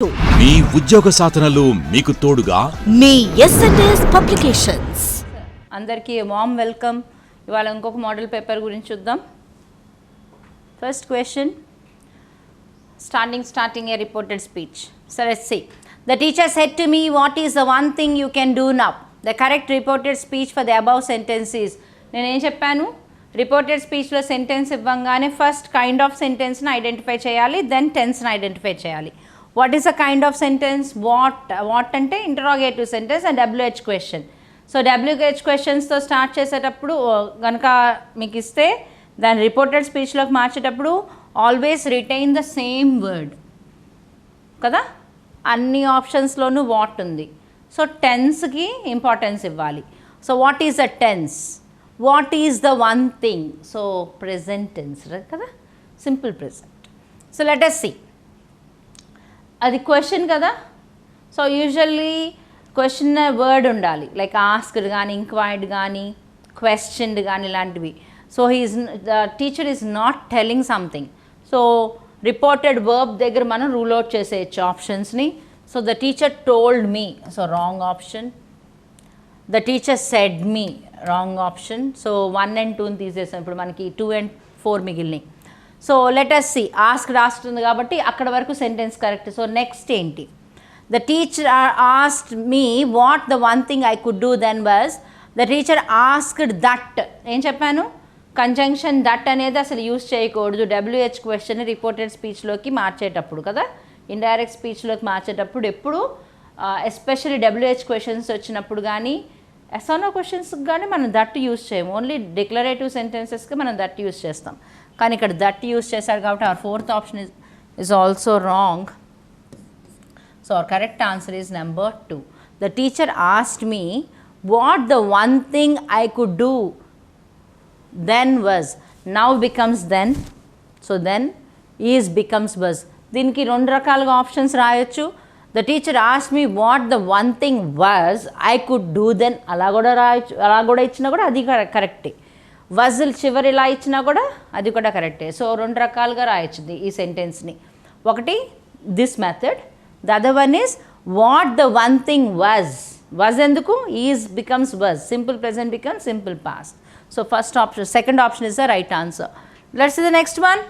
మీ ఉద్యోగ సాధనలు మీకు తోడుగా మీ ఎస్ఎంఎస్ పబ్లికేషన్స్. అందరికీ వామ్ వెల్కమ్. ఇవాళ ఇంకొక మోడల్ పేపర్ గురించి చూద్దాం. First question, starting a reported speech. So let's see. The teacher said to me, what is the one thing you can do now? The correct reported speech for the above sentence is. నేను ఏం చెప్పాను, reported స్పీచ్లో sentence ఇవ్వంగానే first kind of సెంటెన్స్ని identify చేయాలి, then టెన్స్ని identify చేయాలి. What is a kind of sentence? What అంటే interrogative sentence and WH question. So WH క్వశ్చన్స్తో స్టార్ట్ చేసేటప్పుడు కనుక మీకు ఇస్తే దాని రిపోర్టెడ్ స్పీచ్లోకి మార్చేటప్పుడు always retain the same word కదా, అన్ని ఆప్షన్స్లోనూ వాట్ ఉంది. సో టెన్స్కి ఇంపార్టెన్స్ ఇవ్వాలి. So what is the tense? What is the one thing? So present tense కదా, simple present. So let us see. అది క్వశ్చన్ కదా, సో యూజువల్లీ క్వశ్చన్ వర్డ్ ఉండాలి, లైక్ ఆస్క్డ్ కానీ ఇంక్వైర్డ్ కానీ క్వశ్చన్డ్ కానీ ఇలాంటివి. So the teacher is not telling something. So reported verb దగ్గర మనం రూల్ అవుట్ చేసేయచ్చు ఆప్షన్స్ని. So the teacher told me, so wrong option. The teacher said me, wrong option. So 1 and 2 తీసేసాం, ఇప్పుడు మనకి 2 and 4 మిగిలినాయి. So let us see. Asked ఉంది కాబట్టి అక్కడ వరకు సెంటెన్స్ కరెక్ట్. సో నెక్స్ట్ ఏంటి? The teacher asked me what the one thing I could do then was. The teacher asked that. ఏం చెప్పాను? కంజంక్షన్ దట్ అనేది అసలు యూజ్ చేయకూడదు WH క్వశ్చన్ రిపోర్టెడ్ స్పీచ్లోకి మార్చేటప్పుడు కదా, ఇండైరెక్ట్ స్పీచ్లోకి మార్చేటప్పుడు ఎప్పుడు ఎస్పెషల్లీ WH క్వశ్చన్స్ వచ్చినప్పుడు కానీ ఎస్ఆర్నో క్వశ్చన్స్కి కానీ మనం దట్ యూజ్ చేయము. ఓన్లీ డిక్లరేటివ్ సెంటెన్సెస్కి మనం దట్ యూజ్ చేస్తాం. కానీ ఇక్కడ దట్ యూజ్ చేశారు కాబట్టి our fourth option is also wrong. So our correct answer is number 2. The teacher asked me what the one thing I could do then was. Now becomes then. So then is becomes was. దీనికి 2 రకాలుగా options రాయొచ్చు. The teacher asked me what the one thing was I could do then. అలా కూడా రాయొచ్చు, అలా కూడా ఇచ్చినా కూడా అది కరెక్టే. వజల్ చివరి ఇలా ఇచ్చినా కూడా అది కూడా కరెక్టే. సో 2 రకాలుగా రాయొచ్చు ఈ సెంటెన్స్ని. ఒకటి this method, the other one is what the one thing was. Was ఎందుకు? Is becomes was. Simple present becomes simple past. So first option, second option is the right answer. Let's see the next one.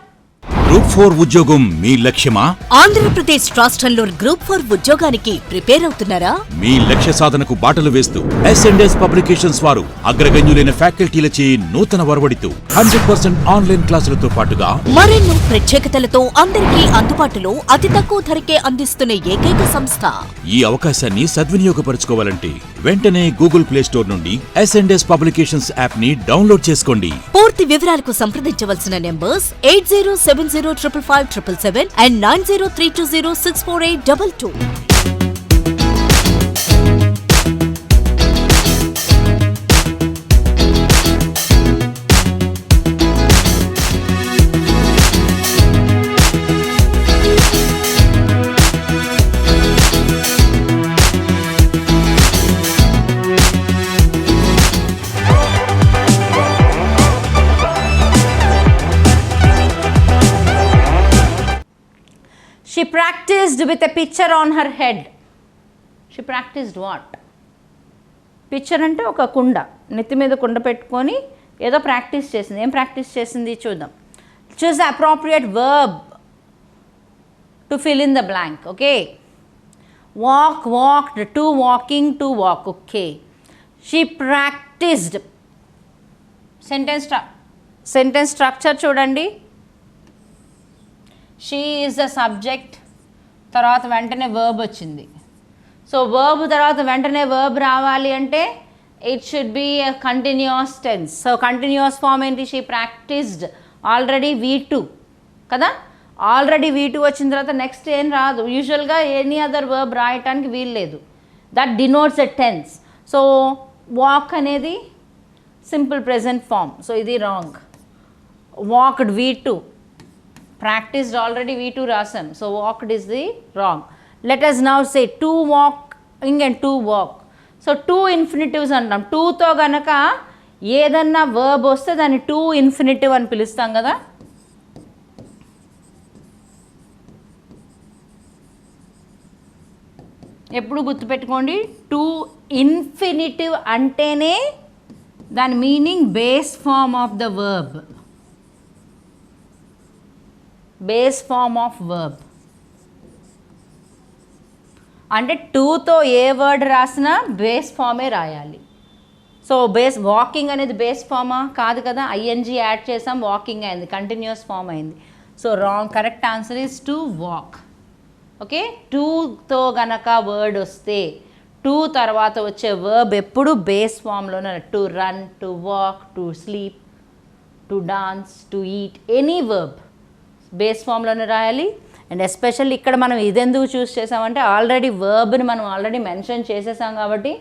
Group 4 ఉద్యోగం మీ లక్ష్యమా? ఆంధ్రప్రదేశ్ రాష్ట్రంలో group 4 ఉద్యోగానికి prepare అవుతున్నారా? మీ లక్ష్య సాధనకు బాటలు వేస్తూ SMS publications వారు అగ్రగణ్యులైన ఫ్యాకల్టీలచే నూతన వరవడితో 100% ఆన్లైన్ క్లాసులతో పాటుగా మరెన్నో ప్రత్యేకతలతో అందరికీ అందుబాటులో అతి తక్కువ ధరకే అందిస్తున్న ఏకైక సంస్థ. ఈ అవకాశాన్ని సద్వినియోగపరచుకోవాలంటే వెంటనే గూగుల్ ప్లే స్టోర్ నుండి ఎస్ఎంఎస్ పబ్లికేషన్స్ యాప్ ని డౌన్లోడ్ చేసుకోండి. పూర్తి వివరాలకు సంప్రదించవలసిన numbers 8070557777 and 9032064822. She practiced with a picture on her head. She practiced what? Picture అంటే ఒక కుండ, నెత్తి మీద కుండ పెట్టుకొని ఏదో ప్రాక్టీస్ చేసింది. ఏం ప్రాక్టీస్ చేసింది చూద్దాం. Choose the appropriate verb to fill in the blank. Okay, walk, walked, to walking, to walk. Okay, she practised. Sentence structure చూడండి. షీ ఈజ్ ద సబ్జెక్ట్, తర్వాత వెంటనే వర్బ్ వచ్చింది. సో వర్బ్ తర్వాత వెంటనే వర్బ్ రావాలి అంటే it should be a continuous tense. So continuous form ఏంటి? She practised. Already V2 కదా, ఆల్రెడీ V2 వచ్చిన తర్వాత నెక్స్ట్ ఏం రాదు. యూజువల్గా ఎనీ అదర్ వర్బ్ రాయటానికి వీలు లేదు. That denotes a tense. So walk అనేది సింపుల్ ప్రెజెంట్ ఫామ్. సో ఇది wrong. Walked V2, practiced already V2 రాసాం. So walked is the wrong. Let us now say to walking and to walk. So 2 ఇన్ఫినిటివ్స్ అంటాం. 2తో గనక ఏదన్నా verb వస్తే దాన్ని 2 infinitive అని పిలుస్తాం కదా. ఎప్పుడు గుర్తుపెట్టుకోండి, టు ఇన్ఫినిటివ్ అంటేనే దాని meaning base form of the verb. Base form of verb అంటే టూతో ఏ వర్డ్ రాసినా బేస్ ఫామే రాయాలి. సో వాకింగ్ అనేది బేస్ ఫామా? కాదు కదా, ఐఎన్జీ యాడ్ చేసాం, వాకింగ్ అయింది, కంటిన్యూస్ ఫామ్ అయింది. So wrong. Correct answer is to walk. Okay, టూతో గనక వర్డ్ వస్తే టూ తర్వాత వచ్చే వర్బ్ ఎప్పుడు బేస్ ఫామ్లోనే. To run, to walk, to sleep, to dance, to eat, any verb base ఫామ్లోనే రాయాలి. అండ్ ఎస్పెషల్లీ ఇక్కడ మనం ఇదెందుకు చూస్ చేసామంటే ఆల్రెడీ వర్బ్ని మనం ఆల్రెడీ మెన్షన్ చేసేసాం కాబట్టి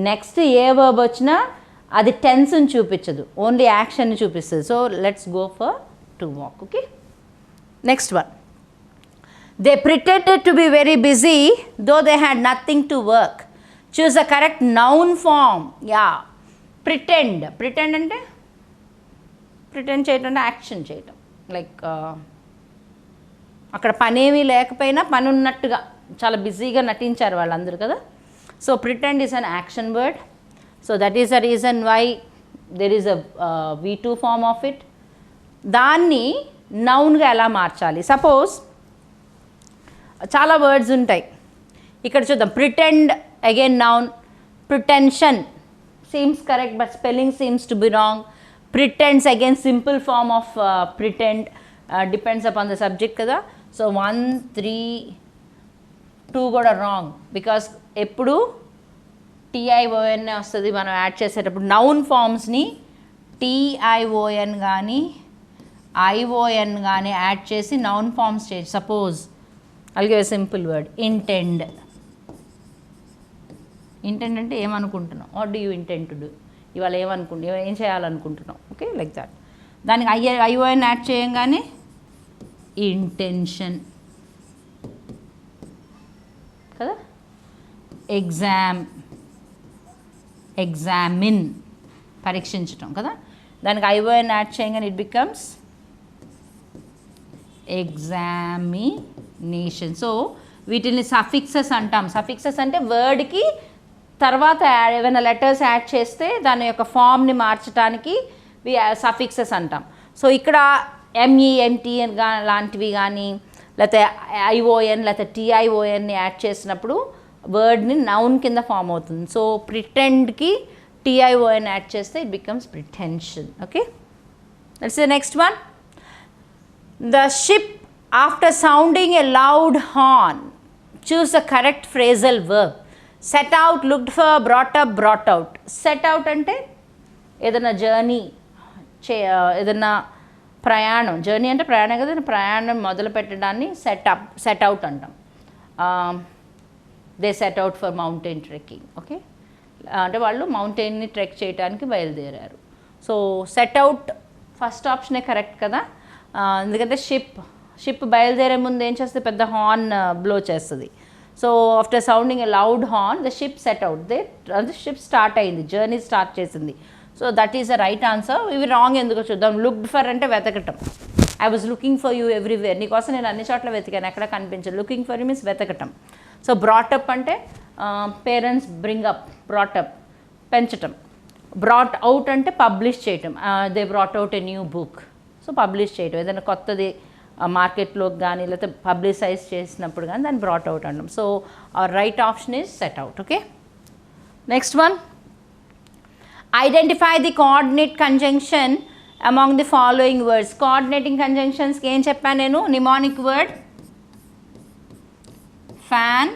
నెక్స్ట్ ఏ వర్బ్ వచ్చినా అది టెన్స్ని చూపించదు, ఓన్లీ యాక్షన్ని చూపిస్తుంది. So let's go for to walk. Okay, next one. They pretended to be very busy though they had nothing to work. Choose the correct noun form. Yeah, pretend. Pretend అంటే pretend చేయటం అంటే action చేయటం. Like అక్కడ పనేమీ లేకపోయినా పని ఉన్నట్టుగా చాలా బిజీగా నటించారు వాళ్ళందరూ కదా. So pretend is an action word. So that is the reason why there is a V2 form of it. దాన్ని నౌన్గా ఎలా మార్చాలి? సపోజ్ చాలా వర్డ్స్ ఉంటాయి, ఇక్కడ చూద్దాం. Pretend again noun. Pretension seems correct but spelling seems to be wrong. Pretends again simple form of pretend, depends upon the subject కదా. So 1, 3, 2 కూడా రాంగ్, బికాస్ ఎప్పుడు TION వస్తుంది మనం యాడ్ చేసేటప్పుడు. నౌన్ ఫామ్స్ని TION కానీ ION కానీ యాడ్ చేసి నౌన్ ఫామ్స్ చేసి. Suppose I'll give a simple word, intend. Intend అంటే ఏమనుకుంటున్నాం, what do you intend to do, ఇవాళ ఏం చేయాలనుకుంటున్నాం. Okay, like that. దానికి ION యాడ్ చేయంగానే ఇంటెన్షన్ కదా. ఎగ్జామ్, ఎగ్జామిన్ పరీక్షించటం కదా. దానికి ION యాడ్ చేయగానే ఇట్ బికమ్స్ ఎగ్జామినేషన్. సో వీటిని సఫిక్సెస్ అంటాం. సఫిక్సెస్ అంటే వర్డ్కి తర్వాత ఏమైనా లెటర్స్ యాడ్ చేస్తే దాని యొక్క ఫామ్ని మార్చడానికి సఫిక్సెస్ అంటాం. సో ఇక్కడ MENT లాంటివి కానీ లేకపోతే ION లేకపోతే TIONని యాడ్ చేసినప్పుడు వర్డ్ని నౌన్ కింద ఫామ్ అవుతుంది. సో ప్రిటెండ్కి TION యాడ్ చేస్తే it becomes pretension. Okay, that's the next one. The ship after sounding a loud horn. Choose the correct phrasal verb. Set out, looked for, brought up, brought out. Set out అంటే ఏదైనా journey ఏదైనా ప్రయాణం, journey అంటే ప్రయాణం కదా, ప్రయాణం మొదలు పెట్టడాన్ని సెట్ అవుట్ అంటాం. They set out for mountain trekking. Okay, అంటే వాళ్ళు మౌంటైన్ని ట్రెక్ చేయడానికి బయలుదేరారు. సో సెట్ అవుట్ ఫస్ట్ ఆప్షనే కరెక్ట్ కదా, ఎందుకంటే షిప్ బయలుదేరే ముందు ఏం చేస్తుంది, పెద్ద హార్న్ బ్లో చేస్తుంది. So after sounding a loud horn the ship set out. అంటే షిప్ స్టార్ట్ అయింది, జర్నీ స్టార్ట్ చేసింది. So that is the right answer. ఇవి రాంగ్ ఎందుకో చూద్దాం. లుక్డ్ ఫర్ అంటే వెతకటం. I was looking for you everywhere, నీకోసం నేను అన్ని చోట్ల వెతికాను, ఎక్కడ కనిపించదు. లుకింగ్ ఫర్ యూ మీన్స్ వెతకటం. సో బ్రాటప్ అంటే పేరెంట్స్ బ్రింగ్ అప్, బ్రాటప్ పెంచటం. బ్రాట్ అవుట్ అంటే పబ్లిష్ చేయటం. They brought out a new book. So publish చేయటం, ఏదైనా కొత్తది మార్కెట్లోకి కానీ లేకపోతే పబ్లిసైజ్ చేసినప్పుడు కానీ దాన్ని బ్రాట్ అవుట్ అంటాం. So right option is set out. Okay, next one. Identify the coordinate conjunction among the following words. Coordinating కంజంక్షన్స్కి ఏం చెప్పాను నేను? నిమానిక్ వర్డ్ ఫ్యాన్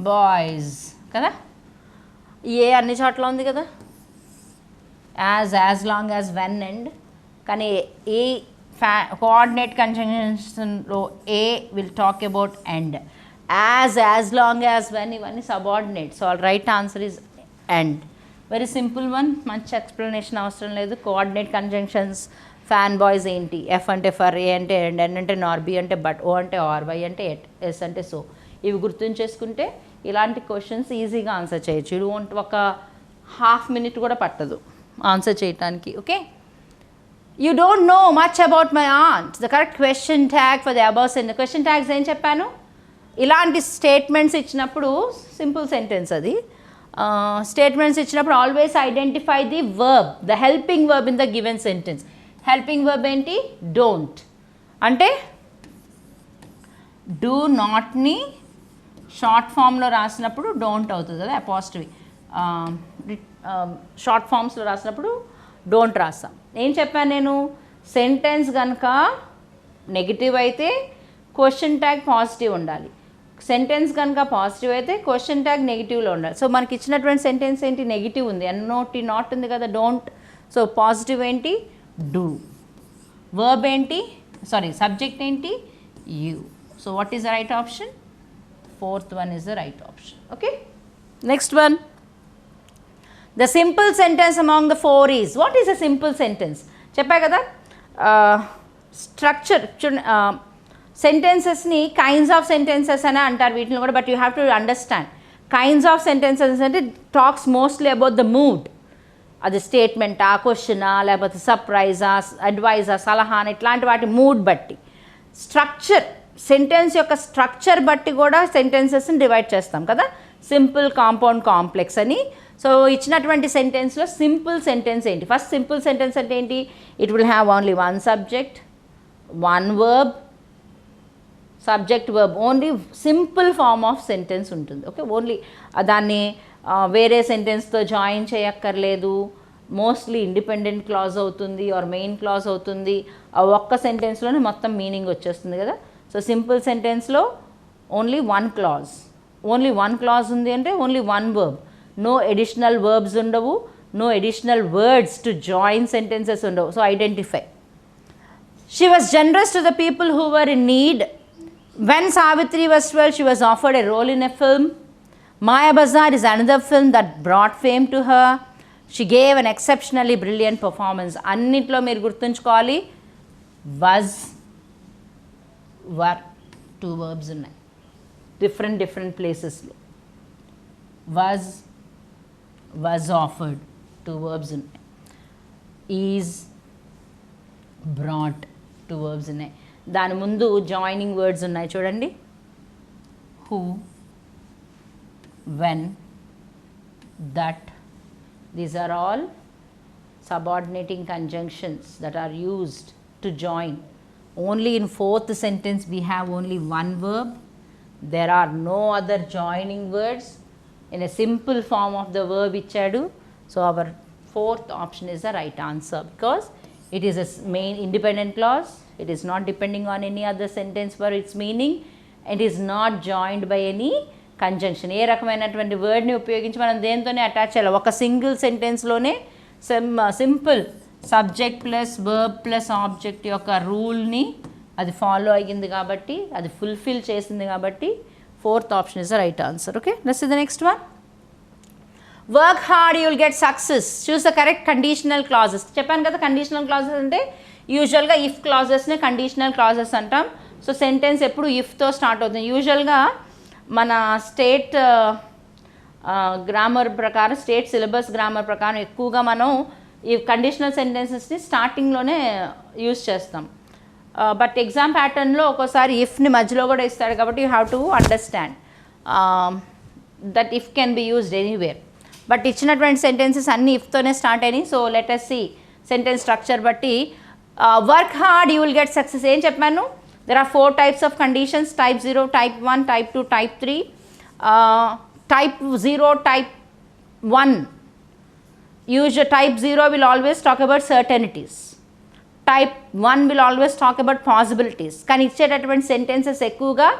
బాయ్స్ కదా. ఏ అన్ని చోట్ల ఉంది కదా, as long as when and. కానీ ఏ కోఆర్డినేట్ కంజంక్షన్స్లో I will talk about and. As long as when ఇవన్నీ subordinate. So right answer is and. Very simple one, మంచి ఎక్స్ప్లెనేషన్ అవసరం లేదు. కోఆర్డినేట్ కంజంక్షన్స్ ఫ్యాన్ బాయ్స్ ఏంటి? ఎఫ్ అంటే ఫర్, ఏ అంటే అండ్, ఎన్ అంటే నార్, బి అంటే బట్, ఓ అంటే ఆర్, వై అంటే ఎట్, ఎస్ అంటే సో. ఇవి గుర్తుంచేసుకుంటే ఇలాంటి క్వశ్చన్స్ ఈజీగా ఆన్సర్ చేయొచ్చు. ఇది ఒక హాఫ్ మినిట్ కూడా పట్టదు ఆన్సర్ చేయడానికి. Okay, you don't know much about my aunt. The correct question tag for the above sentence. Question tags ఏం చెప్పాను? ఇలాంటి స్టేట్మెంట్స్ ఇచ్చినప్పుడు సింపుల్ సెంటెన్స్ అది. స్టేట్మెంట్స్ ఇచ్చినప్పుడు always identify the verb, the helping verb in the given sentence. Helping verb ఏంటి? Don't. అంటే do నాట్ని short ఫామ్లో రాసినప్పుడు డోంట్ అవుతుంది కదా, అపాస్ట్రఫీ. షార్ట్ ఫామ్స్లో రాసినప్పుడు డోంట్ రాస్తాం. ఏం చెప్పాను నేను? సెంటెన్స్ కనుక నెగిటివ్ అయితే క్వశ్చన్ ట్యాగ్ పాజిటివ్ ఉండాలి, సెంటెన్స్ కనుక పాజిటివ్ అయితే క్వశ్చన్ ట్యాగ్ నెగిటివ్లో ఉండాలి. సో మనకి ఇచ్చినటువంటి సెంటెన్స్ ఏంటి? నెగిటివ్ ఉంది, ఎన్ఓటి నాట్ ఉంది కదా, డోంట్. సో పాజిటివ్ ఏంటి? డూ. వర్బ్ ఏంటి? సబ్జెక్ట్ ఏంటి? You. So what is the right option? Fourth one is the right option. Okay. Next one. The simple sentence among the four is. What is a simple sentence? చెప్పా కదా, structure సెంటెన్సెస్ని kinds of sentences అని అంటారు వీటిని కూడా. But you have to understand kinds of sentences అంటే talks mostly about the mood. అది స్టేట్మెంటా, క్వశ్చనా, లేకపోతే సర్ప్రైజా, అడ్వైజా, సలహా, ఇట్లాంటి వాటి మూడ్ బట్టి. స్ట్రక్చర్, సెంటెన్స్ యొక్క స్ట్రక్చర్ బట్టి కూడా సెంటెన్సెస్ని డివైడ్ చేస్తాం కదా, సింపుల్, కాంపౌండ్, కాంప్లెక్స్ అని. సో ఇచ్చినటువంటి సెంటెన్స్లో సింపుల్ సెంటెన్స్ ఏంటి? ఫస్ట్ సింపుల్ సెంటెన్స్ అంటే ఏంటి? It will have only one subject, one verb, subject verb, only simple form of sentence ఉంటుంది. ఓకే, ఓన్లీ దాన్ని వేరే సెంటెన్స్తో జాయిన్ చేయక్కర్లేదు. మోస్ట్లీ ఇండిపెండెంట్ క్లాజ్ అవుతుంది ఆర్ మెయిన్ క్లాజ్ అవుతుంది. ఆ ఒక్క సెంటెన్స్లోనే మొత్తం మీనింగ్ వచ్చేస్తుంది కదా. సో సింపుల్ సెంటెన్స్లో ఓన్లీ వన్ క్లాజ్ ఉంది అంటే only one verb, no additional verbs ఉండవు, no additional words to join sentences ఉండవు. So identify. She was generous to the people who were in need. When Savitri was 12 she was offered a role in a film. Maya Bazar is another film that brought fame to her. She gave an exceptionally brilliant performance. అన్నిట్లో మీరు గుర్తుంచుకోవాలి, was, were, two verbs ఉన్నాయి different ప్లేసెస్లో. was offered, two verbs ఉన్నాయి. Is, brought, two verbs ఉన్నాయి. దాని ముందు joining words ఉన్నాయి చూడండి, who, when, that. These are all subordinating conjunctions that are used to join. Only in fourth sentence we have only one verb. There are no other joining words. In a simple form of the verb ichadu. So our fourth option is the right answer because it is a main independent clause. It is not depending on any other sentence for its meaning. It is not joined by any conjunction. ఏ రకమైనటువంటి వర్డ్ని ఉపయోగించి మనం దేంతోనే attach చేయాలి. ఒక single సెంటెన్స్లోనే simple subject plus verb plus object యొక్క రూల్ని అది ఫాలో అయ్యింది కాబట్టి, అది ఫుల్ఫిల్ చేసింది కాబట్టి fourth option is the right answer. Okay, next the next one. Work hard you will get success. Choose the correct conditional clauses. చెప్పాను కదా, కండిషనల్ క్లాజెస్ అంటే యూజువల్గా ఇఫ్ క్లాజెస్నే కండిషనల్ క్లాజెస్ అంటాం. సో సెంటెన్స్ ఎప్పుడు ఇఫ్తో స్టార్ట్ అవుతుంది. యూజువల్గా మన స్టేట్ గ్రామర్ ప్రకారం, స్టేట్ సిలబస్ గ్రామర్ ప్రకారం ఎక్కువగా మనం ఈ కండిషనల్ సెంటెన్సెస్ని స్టార్టింగ్లోనే యూజ్ చేస్తాం. బట్ ఎగ్జామ్ ప్యాటర్న్లో ఒక్కోసారి ఇఫ్ని మధ్యలో కూడా ఇస్తాడు కాబట్టి you have to understand that if can be used anywhere. But ఇచ్చినటువంటి సెంటెన్సెస్ అన్నీ ఇఫ్తోనే స్టార్ట్ అయినాయి. So let us see sentence structure బట్టి. Work hard you will get success. ఏం చెప్పాను? There are 4 types of conditions: type 0, type 1, type 2, type 3. Type 0, type 1. Usually type 0 will always talk about certainties. Type 1 will always talk about possibilities. కానీ ఇచ్చేటటువంటి sentences ఎక్కువగా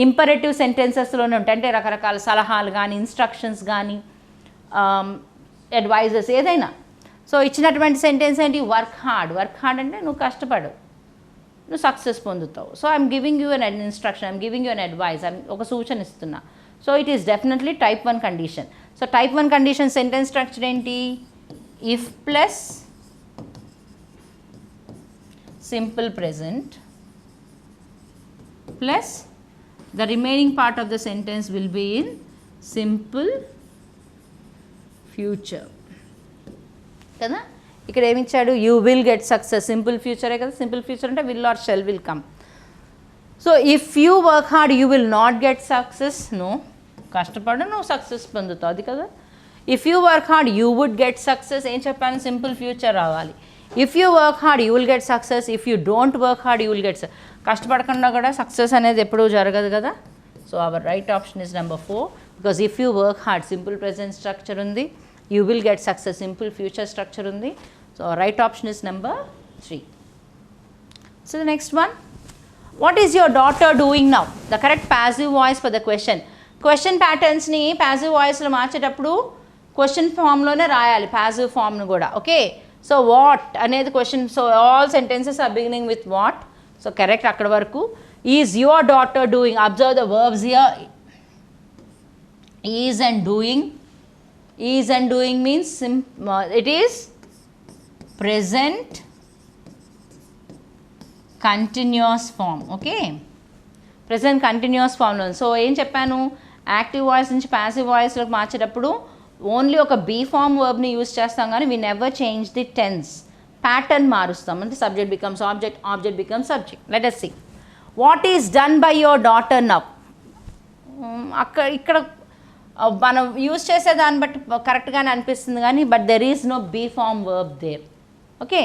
imperative సెంటెన్సెస్లోనే ఉంటాయి. అంటే రకరకాల సలహాలు కానీ, ఇన్స్ట్రక్షన్స్ కానీ, అడ్వైజెస్ ఏదైనా. సో ఇచ్చినటువంటి సెంటెన్స్ ఏంటి? Work hard. వర్క్ హార్డ్ అంటే నువ్వు కష్టపడు, నువ్వు సక్సెస్ పొందుతావు. So I'm giving you an instruction, I'm giving you an advice, ఒక సూచన ఇస్తున్నా. So it is definitely type 1 condition. So type 1 condition sentence structure ఏంటి? If plus simple present plus the remaining part of the sentence will be in simple future కదా. ఇక్కడ ఏమిచ్చాడు? You will get success. Simple ఫ్యూచరే కదా. Simple future అంటే will or shall will come. So if you work hard you will not get success. No, కష్టపడు నువ్వు success పొందుతావు, అది కదా. If you work hard you would get success. ఏం చెప్పాను, సింపుల్ ఫ్యూచర్ రావాలి. If you work hard you will get success, if you don't work hard you will get కష్టపడకుండా కూడా సక్సెస్ అనేది ఎప్పుడూ జరగదు కదా. So our right option is number 4, because if you work hard simple present structure ఉంది, you will get success simple future structure ఉంది. So right option is number 3. So the next one, what is your daughter doing now? The correct passive voice for the question. Question ప్యాటర్న్స్ని passive వాయిస్లో మార్చేటప్పుడు question ఫామ్లోనే రాయాలి, passive ఫామ్ను కూడా. Okay, so what అనేది question. So all sentences are beginning with what. So correct అక్కడ వరకు. Is your daughter doing, observe the verbs here. Is and doing. Is and doing means it is present continuous form. Okay, present continuous ఫామ్లో. So ఏం చెప్పాను, active voice నుంచి passive వాయిస్లోకి మార్చేటప్పుడు only ఒక be form వర్బ్ని యూజ్ చేస్తాం, కానీ we never change the tense. Pattern మారుస్తాం, అంటే subject becomes object, object becomes subject. Let us see. What is done by your daughter now? ఇక్కడ మనం యూజ్ చేసే దాన్ని బట్టి కరెక్ట్గానే అనిపిస్తుంది కానీ, but there is no be form verb there. Okay,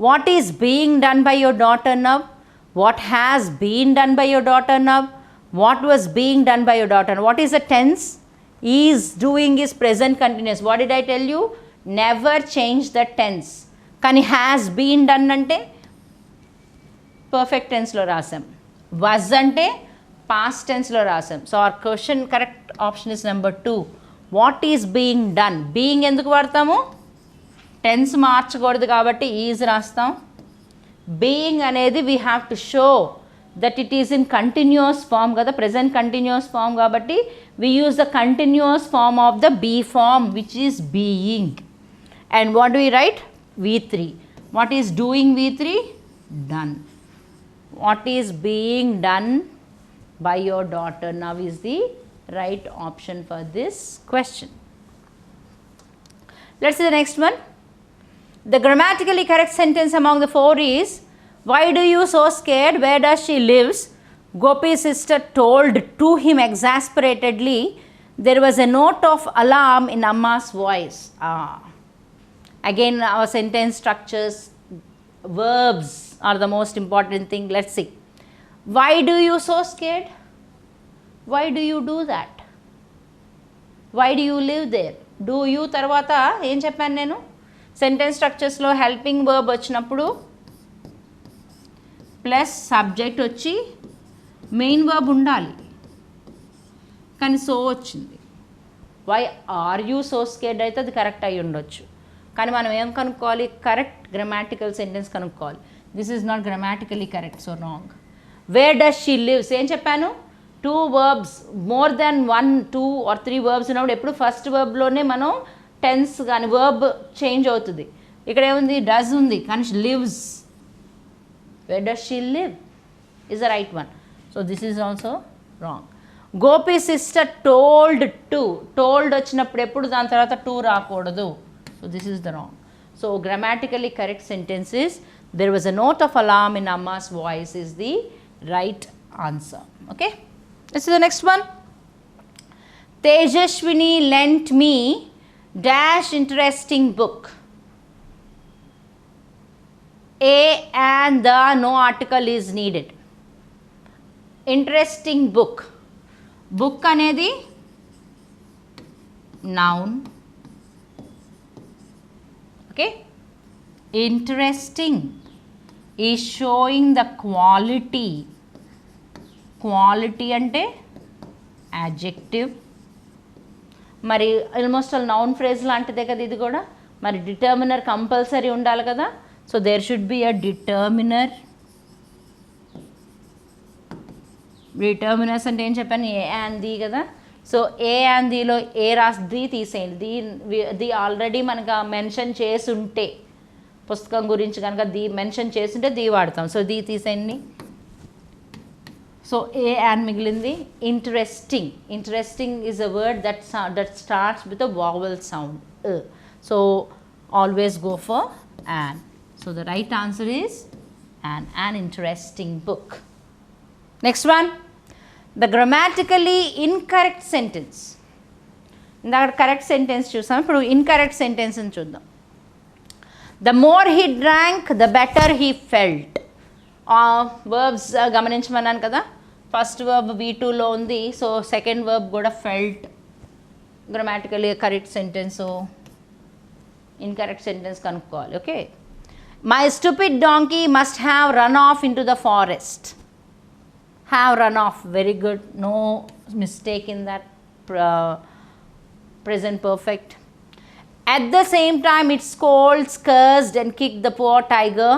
what is being done by your daughter now? What has been done by your daughter now? What was being done by your daughter? What is the tense? Is doing is present continuous. What did I tell you? Never change the tense. కానీ has been done అంటే perfect టెన్స్లో రాసాం, was అంటే past టెన్స్లో రాసాం. So our question correct option is number 2. What is being done? Being ఎందుకు వాడతాము? Tense మార్చకూడదు కాబట్టి ఈజ్ రాస్తాం. బీయింగ్ అనేది we have to show that it is in continuous form కదా, ప్రెజెంట్ కంటిన్యూస్ ఫామ్ కాబట్టి we use the continuous form of the be form, which is being. And what do we write? V3. What is doing V3? Done. What is being done by your daughter now is the right option for this question. Let's see the next one. The grammatically correct sentence among the 4 is, why do you so scared? Where does she lives? Gopi's sister told to him exasperatedly. There was a note of alarm in Amma's voice. Again, our sentence structures, verbs are the most important thing. Let's see. Why do you so scared? Why do you do that? Why do you live there? Do you తర్వాత ఏం చెప్పాను నేను? Sentence స్ట్రక్చర్స్లో helping verb వచ్చినప్పుడు plus subject వచ్చి main verb ఉండాలి, కానీ so వచ్చింది. Why are you so scared అయితే అది కరెక్ట్ అయ్యి ఉండొచ్చు, కానీ మనం ఏం కనుక్కోవాలి? కరెక్ట్ గ్రామాటికల్ సెంటెన్స్ కనుక్కోవాలి. This is not grammatically correct, so wrong. Where does she lives ఏం చెప్పాను? 2 verbs, more than 1, 2 or 3 verbs ఉన్నప్పుడు ఎప్పుడు ఫస్ట్ వర్బ్లోనే మనం టెన్స్ కానీ వర్బ్ చేంజ్ అవుతుంది. ఇక్కడ ఏముంది? డస్ ఉంది, కానీ lives. Wear does she live is the right one. So this is also wrong. Gopi sister told to. Told వచ్చినప్పుడు ఎప్పుడు దాని తర్వాత to రాకూడదు. So this is the wrong. So grammatically correct sentence is, there was a note of alarm in Amma's voice is the right answer. Okay. Let's see the next one. Tejashwini lent me dash interesting book. A and the no article is needed. Interesting book. Book అనేది noun. Okay, interesting is showing the quality. Quality అంటే adjective. మరి almost all noun phrase లాంటిదే కదా ఇది కూడా. మరి determiner compulsory ఉండాలి కదా. So there should be a determiner. Determiners అంటే ఏం చెప్పాను? ఏ అండ్ ది కదా. సో ఏ అండ్ దీలో ఏ ది తీసేయండి. ది ఆల్రెడీ మనకు మెన్షన్ చేసి ఉంటే, పుస్తకం గురించి కనుక ది మెన్షన్ చేస్తుంటే ది వాడతాం. సో ది తీసేయండి. సో ఏ అండ్ మిగిలింది interesting. Interesting is a word that starts with a vowel sound. So always go for and. So the right answer is an interesting book. Next one, the grammatically incorrect sentence. ఇందాక correct sentence చూసాం, ఇప్పుడు incorrect సెంటెన్స్ని చూద్దాం. The more he drank the better he felt. Verbs గమనించమన్నాను కదా, first verb V2లో ఉంది, so second verb కూడా felt. Grammatically correct sentence, incorrect sentence కనుక్కోవాలి. Okay, my stupid donkey must have run off into the forest. Have run off, very good, no mistake in that present perfect. At the same time it scolds, cursed and kicked the poor tiger.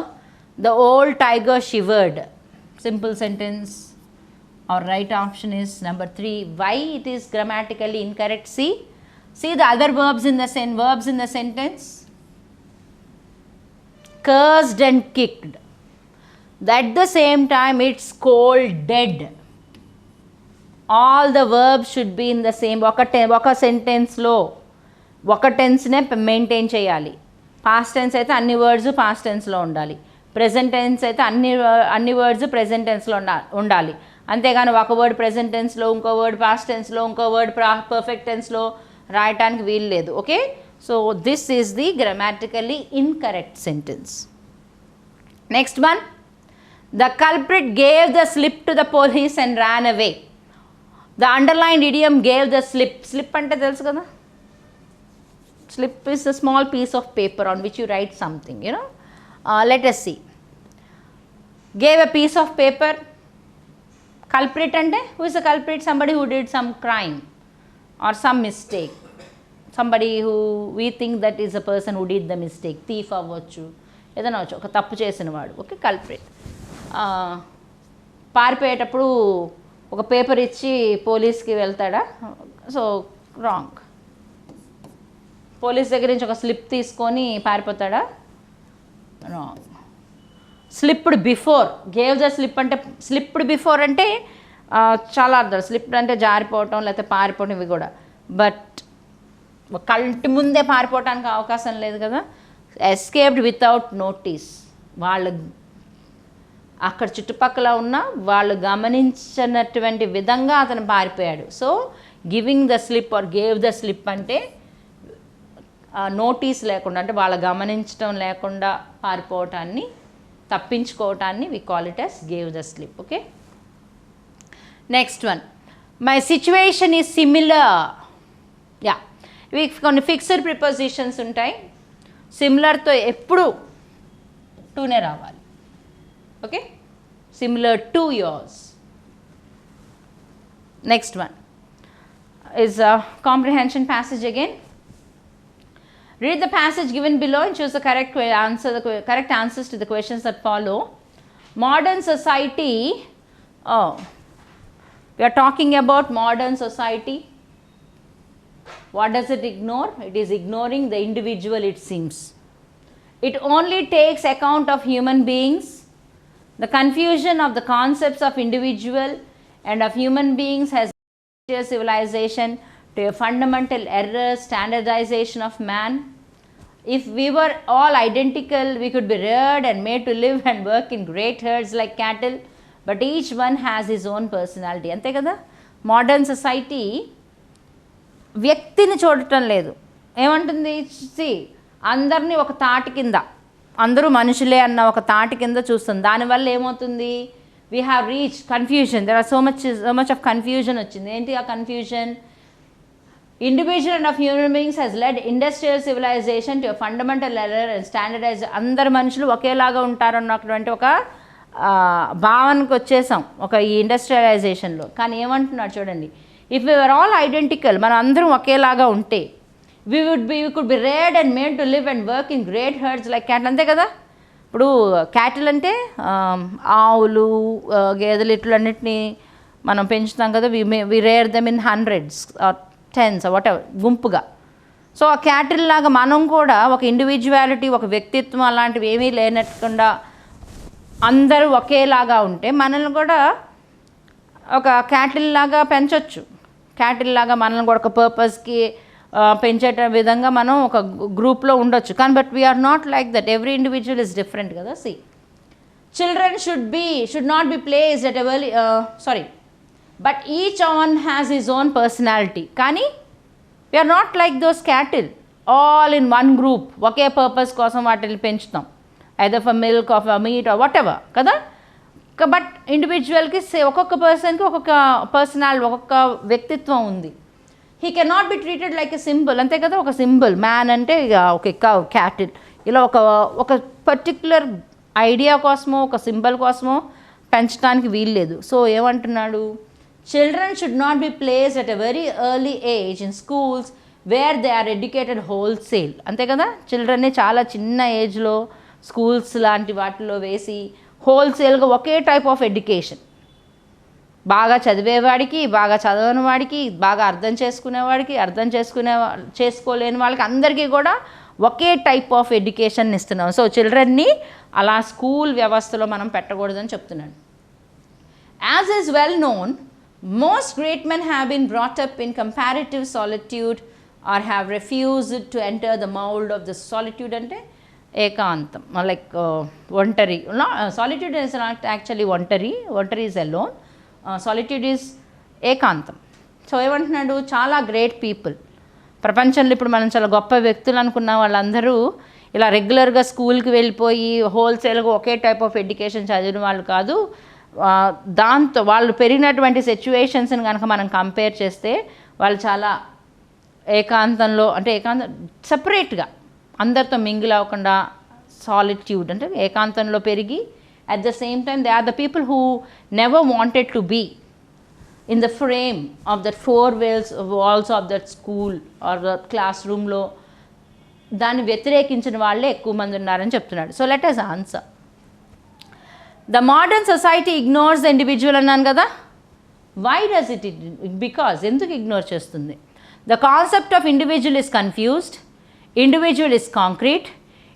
The old tiger shivered. Simple sentence. Our right option is number 3. Why it is grammatically incorrect? See the other verbs in the sentence. Cursed and kicked. At the same time it scolded. All the verbs should be in the same. ఒక సెంటెన్స్లో ఒక టెన్స్నే maintain చేయాలి. Past tense అయితే అన్ని words past టెన్స్లో ఉండాలి, present tense అయితే అన్ని వర్డ్స్ ప్రెజెంట్ టెన్స్లో ఉండాలి. అంతేగాని ఒక వర్డ్ ప్రెజెంట్ టెన్స్లో, ఇంకో వర్డ్ పాస్ట్ టెన్స్లో, ఇంకో వర్డ్ పర్ఫెక్ట్ టెన్స్లో రాయటానికి వీలు లేదు. Okay, so this is the grammatically incorrect sentence. Next one, the culprit gave the slip to the police and ran away. The underlined idiom gave the slip. Slip ante telusu kada, slip is a small piece of paper on which you write something, you know. Let us see. Gave a piece of paper. Culprit ante, who is the culprit? Somebody who did some crime or some mistake. Somebody who we think that is a person who did the mistake. Thief avvachu, edana avvachu, oka tappu chesina vaadu. Okay, culprit. పారిపోయేటప్పుడు ఒక paper ఇచ్చి పోలీస్కి వెళ్తాడా? So wrong. Police దగ్గర నుంచి ఒక slip తీసుకొని పారిపోతాడా? Wrong. Slipped before, gave the slip అంటే, slipped before అంటే చాలా అర్థం. స్లిప్డ్ అంటే జారిపోవటం లేకపోతే పారిపోవటం, ఇవి కూడా. బట్ కంటి ముందే పారిపోవటానికి అవకాశం లేదు కదా. ఎస్కేప్డ్ వితౌట్ నోటీస్, వాళ్ళు అక్కడ చుట్టుపక్కల ఉన్న వాళ్ళు గమనించినటువంటి విధంగా అతను పారిపోయాడు. So giving the slip or gave the slip అంటే నోటీస్ లేకుండా, అంటే వాళ్ళ గమనించడం లేకుండా పారిపోవటాన్ని, తప్పించుకోవటాన్ని we call it as gave the slip. Okay, next one, my situation is similar. Yeah, ఇవి కొన్ని ఫిక్స్డ్ ప్రిపోజిషన్స్ ఉంటాయి. సిమిలర్తో ఎప్పుడు టూనే రావాలి. Okay, similar to yours. Next one is a comprehension passage again. Read the passage given below and choose the correct answers to the questions that follow. Modern society, we are talking about modern society. What does it ignore? It is ignoring the individual, it seems. It only takes account of human beings. The confusion of the concepts of individual and of human beings has led civilization to a fundamental error, standardization of man. If we were all identical, we could be reared and made to live and work in great herds like cattle, but each one has his own personality. Ante kada, modern society వ్యక్తిని చూడటం లేదు. ఏమంటుంది? అందరినీ ఒక తాటి కింద, అందరూ మనుషులే అన్న ఒక తాటి కింద చూస్తుంది. దానివల్ల ఏమవుతుంది? We have reach confusion. There are so much of confusion వచ్చింది. ఏంటి ఆ confusion? Individual and of human beings has led industrial civilization to fundamental error and standardize. అందరు మనుషులు ఒకేలాగా ఉంటారన్నటువంటి ఒక భావనకు వచ్చేసాం ఒక ఈ ఇండస్ట్రియలైజేషన్లో. కానీ ఏమంటున్నాడు చూడండి, if we are all identical, మనం అందరం ఒకేలాగా ఉంటే, we could be reared and made to live and work in great herds like cattle. అంతే కదా. ఇప్పుడు క్యాటిల్ అంటే ఆవులు, గేదెలు, ఇట్లన్నిటిని మనం పెంచుతాం కదా. We rear them in hundreds or tens whatever, గుంపుగా. సో ఆ క్యాటిల్ లాగా మనం కూడా ఒక ఇండివిజువాలిటీ, ఒక వ్యక్తిత్వం అలాంటివి ఏమీ లేనట్టుకుండా అందరూ ఒకేలాగా ఉంటే మనల్ని కూడా ఒక క్యాటిల్ లాగా పెంచవచ్చు. క్యాటిల్ లాగా మనల్ని కూడా ఒక పర్పస్కి పెంచేట విధంగా మనం ఒక గ్రూప్లో ఉండొచ్చు. కానీ but we are not like that. Every individual is different కదా. children should not be placed at a very but each one has his own personality. కానీ we are not like those cattle all in one group, okay purpose కోసం వాటిని పెంచుతాం, either for milk or for meat or whatever కదా. But ఇండివిజువల్కి ఒక్కొక్క పర్సన్కి ఒక్కొక్క personality, ఒక్కొక్క వ్యక్తిత్వం ఉంది. He can not be treated like a symbol, అంతే కదా. ఒక సింబల్ మ్యాన్ అంటే ఇక ఒక కవ్, క్యాటిల్, ఇలా ఒక పర్టిక్యులర్ ఐడియా కోసమో ఒక సింబల్ కోసమో పెంచడానికి వీల్లేదు. సో ఏమంటున్నాడు, children should not be placed at a very early age in schools where they are educated wholesale, అంతే కదా. చిల్డ్రన్ని చాలా చిన్న ఏజ్లో స్కూల్స్ లాంటి వాటిలో వేసి హోల్సేల్గా ఒకే టైప్ ఆఫ్ ఎడ్యుకేషన్, బాగా చదివేవాడికి, బాగా చదవని వాడికి, బాగా అర్థం చేసుకునేవాడికి, చేసుకోలేని వాళ్ళకి అందరికీ కూడా ఒకే టైప్ ఆఫ్ ఎడ్యుకేషన్ ఇస్తున్నాం. సో చిల్డ్రన్ని అలా స్కూల్ వ్యవస్థలో మనం పెట్టకూడదని చెప్తున్నాడు. As is well known, most great men have been brought up in comparative solitude or have refused to enter the mould of the solitude. అంటే ఏకాంతం, లైక్ ఒంటరి. సాలిట్యూడ్ ఇస్ నాట్ యాక్చువల్లీ ఒంటరి ఈజ్ అలోన్, సాలిట్యూడ్ ఈజ్ ఏకాంతం. So ఏమంటున్నాడు, చాలా great people ప్రపంచంలో ఇప్పుడు మనం చాలా గొప్ప వ్యక్తులు అనుకున్న వాళ్ళందరూ ఇలా రెగ్యులర్గా స్కూల్కి వెళ్ళిపోయి హోల్సేల్గా ఒకే టైప్ ఆఫ్ ఎడ్యుకేషన్ చదివిన వాళ్ళు కాదు. దాంతో వాళ్ళు పెరిగినటువంటి సిచ్యువేషన్స్ని కనుక మనం కంపేర్ చేస్తే వాళ్ళు చాలా ఏకాంతంలో, అంటే సపరేట్గా అందరితో మింగిల్ అవ్వకుండా, సాలిట్యూడ్ అంటే ఏకాంతంలో పెరిగి, at the same time they are the people who never wanted to be in the frame of that four walls of that school or the classroom లో దాన్ని వ్యతిరేకించిన వాళ్ళే ఎక్కువ మంది ఉన్నారని చెప్తున్నాడు. So let us answer. The modern society ignores the individual అన్నాను కదా. Why does it? Because ఎందుకు ఇగ్నోర్ చేస్తుంది? The concept of individual is confused. Individual is concrete.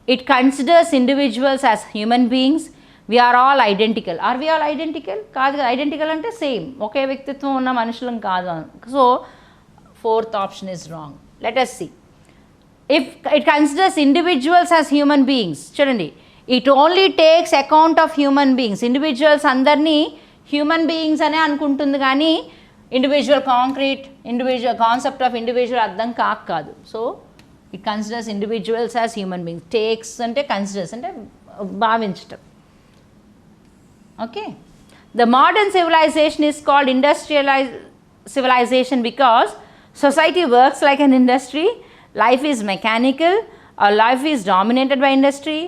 It considers individuals as human beings. We are all identical. Are we all identical? కాదు కదా. Identical అంటే same, ఒకే వ్యక్తిత్వం ఉన్న మనుషులం కాదు. So fourth option is wrong. Let us see. If it considers individuals as human beings, చూడండి, it only takes account of human beings. Individuals అందరినీ human beings అనే అనుకుంటుంది, కానీ individual concrete, individual concept of individual అర్థం కాదు. So it considers individuals as human beings. Takes అంటే considers అంటే భావించటం. Okay, the modern civilization is called industrialized civilization because society works like an industry, life is mechanical, or life is dominated by industry,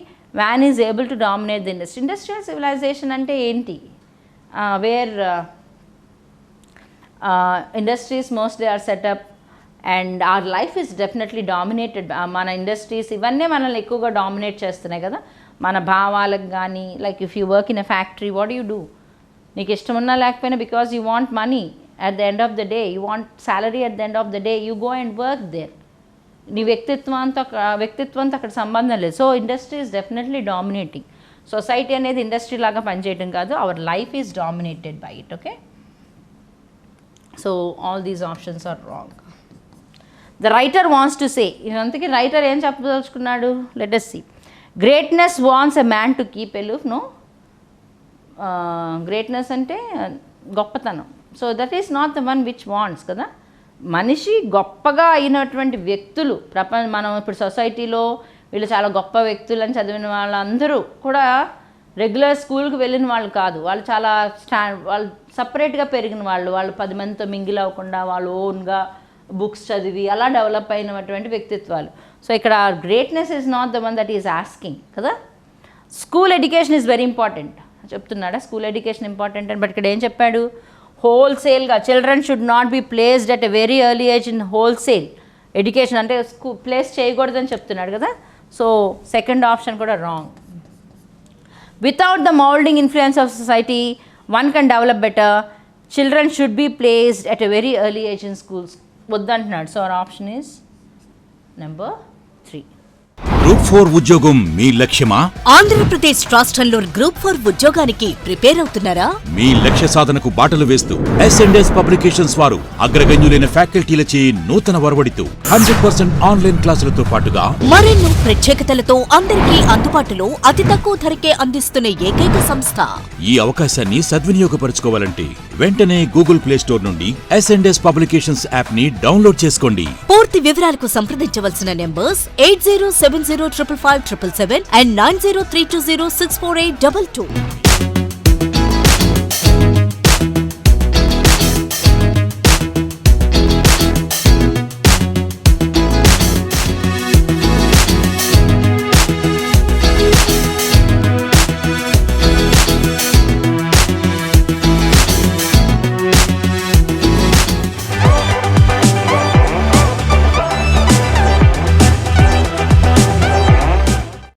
man is able to dominate the industry. Industrial civilization ante enti, where industries mostly are set up and our life is definitely dominated by mana industries. ఇవన్నీ మనల్ని ఎక్కువగా dominate చేస్తున్నాయి కదా, మన భావాలకు కానీ. Like if you work in a factory, what you do? నీకు ఇష్టం ఉన్నా లేకపోయినా, because you want money at the end of the day, you want salary at the end of the day, you go and work there. నీ వ్యక్తిత్వంతో అక్కడ సంబంధం లేదు. So industry is definitely dominating. Society అనేది ఇండస్ట్రీ లాగా పనిచేయడం కాదు, our life is dominated by it. Okay, so all these options are wrong. The writer wants to say, అందుకే రైటర్ ఏం చెప్పదలుచుకున్నాడు? Let us see. Greatness wants a man to keep aloof. No, greatness అంటే గొప్పతనం. So that is not the one which wants కదా. మనిషి గొప్పగా అయినటువంటి వ్యక్తులు మనం ఇప్పుడు సొసైటీలో వీళ్ళు చాలా గొప్ప వ్యక్తులు అని చదివిన వాళ్ళందరూ కూడా రెగ్యులర్ స్కూల్కి వెళ్ళిన వాళ్ళు కాదు. వాళ్ళు చాలా వాళ్ళు సపరేట్గా పెరిగిన వాళ్ళు 10 మందితో మింగిల్ అవ్వకుండా వాళ్ళు ఓన్గా బుక్స్ చదివి అలా డెవలప్ అయినటువంటి వ్యక్తిత్వాలు. సో ఇక్కడ greatness is not the one that is asking కదా. School education is very important చెప్తున్నాడా, స్కూల్ ఎడ్యుకేషన్ ఇంపార్టెంట్ అని. బట్ ఇక్కడ ఏం చెప్పాడు? హోల్సేల్గా children should not be placed at a very early age in wholesale education, అంటే place చేయకూడదని చెప్తున్నాడు కదా. సో సెకండ్ ఆప్షన్ కూడా wrong. Without the moulding influence of society one can develop better. Children should be placed at a very early age in schools వద్దంటున్నాడు. So our option is number 3. Group 4 ఉద్యోగం మీ లక్ష్యమా? ఆంధ్రప్రదేశ్ రాష్ట్రంలో group 4 ఉద్యోగానికి prepare అవుతున్నారా? మీ లక్ష్య సాధనకు బాటలు వేస్తూ S&S పబ్లికేషన్స్ వారు అగ్రగణ్యులైన ఫ్యాకల్టీలచే నూతన వరవడితో 100% ఆన్లైన్ క్లాసులతో పాటుగా మరెన్నో ప్రత్యేకతలతో అందరికీ అందుబాటులో అతి తక్కువ ధరకే అందిస్తున్న ఏకైక సంస్థ. ఈ అవకాశాన్ని సద్వినియోగపరచుకోవాలంటే వెంటనే గూగుల్ ప్లే స్టోర్ నుండి S&S పబ్లికేషన్స్ యాప్ ని డౌన్లోడ్ చేసుకోండి. పూర్తి వివరాలకు సంప్రదించవలసిన నెంబర్స్ 8070555577 and 9032064822.